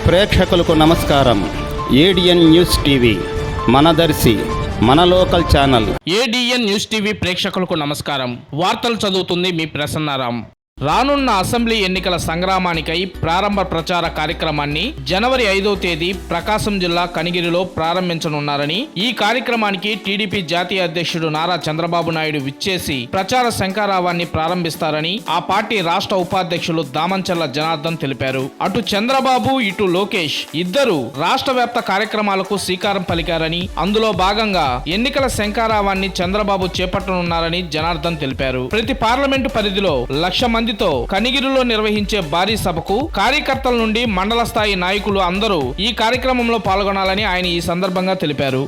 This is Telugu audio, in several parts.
ప్రేక్షకులకు నమస్కారం. ఏడిఎన్ న్యూస్ టీవీ మనదర్శి మన local channel. ADN news TV ప్రేక్షకులకు నమస్కారం. వార్తలు చదువుతుంది మీ ప్రసన్నారాం. రానున్న అసెంబ్లీ ఎన్నికల సంగ్రామానికై ప్రారంభ ప్రచార కార్యక్రమాన్ని జనవరి 5వ తేదీ ప్రకాశం జిల్లా కనిగిరిలో ప్రారంభించనున్నారని, ఈ కార్యక్రమానికి టీడీపీ జాతీయ అధ్యక్షుడు నారా చంద్రబాబు నాయుడు విచ్చేసి ప్రచార శంఖారావాన్ని ప్రారంభిస్తారని ఆ పార్టీ రాష్ట్ర ఉపాధ్యక్షులు దామంచర్ల జనార్దన్ తెలిపారు. అటు చంద్రబాబు ఇటు లోకేష్ ఇద్దరు రాష్ట్ర వ్యాప్త కార్యక్రమాలకు శ్రీకారం పలికారని, అందులో భాగంగా ఎన్నికల శంఖారావాన్ని చంద్రబాబు చేపట్టనున్నారని జనార్దన్ తెలిపారు. ప్రతి పార్లమెంటు పరిధిలో 1,00,000 మందితో కనిగిరిలో నిర్వహించే భారీ సభకు కార్యకర్తల నుండి మండల స్థాయి నాయకులు అందరూ ఈ కార్యక్రమంలో పాల్గొనాలని ఆయన ఈ సందర్భంగా తెలిపారు.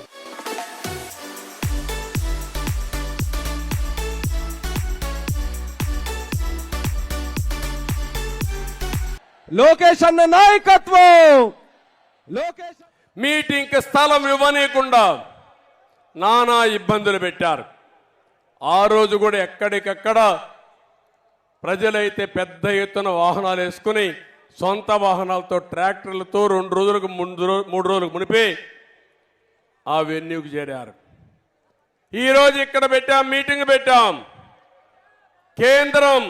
లోకేష్ అన్న నాయకత్వం, లోకేష్ మీటింగ్కి స్థలం ఇవ్వనీయకుండా నానా ఇబ్బందులు పెట్టారు. ఆ రోజు కూడా ఎక్కడికక్కడ ప్రజలైతే పెద్ద ఎత్తున వాహనాలు వేసుకుని సొంత వాహనాలతో ట్రాక్టర్లతో 2 రోజులకు 3 రోజులకు మునిపి ఆ వెన్యూకి చేరారు. ఈరోజు ఇక్కడ పెట్టాం, మీటింగ్ పెట్టాం. కేంద్రం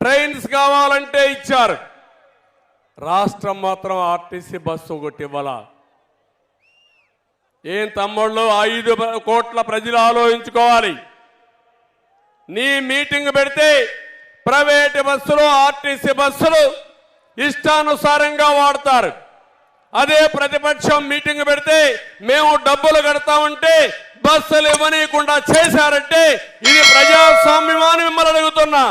ట్రైన్స్ కావాలంటే ఇచ్చారు, రాష్ట్రం మాత్రం ఆర్టీసీ బస్సు ఒకటి ఇవ్వాల. ఏం తమ్ముళ్ళు, 5 కోట్ల ప్రజలు ఆలోచించుకోవాలి. నీ మీటింగ్ పెడితే ప్రైవేట్ బస్సులు ఆర్టీసీ బస్సులు ఇష్టానుసారంగా వాడతారు. అదే ప్రతిపక్షం మీటింగ్ పెడితే మేము డబ్బులు కడతామంటే బస్సులు ఇవ్వనీయకుండా చేశారంటే ఇది ప్రజాస్వామ్యమని మిమ్మల్ని అడుగుతున్నా.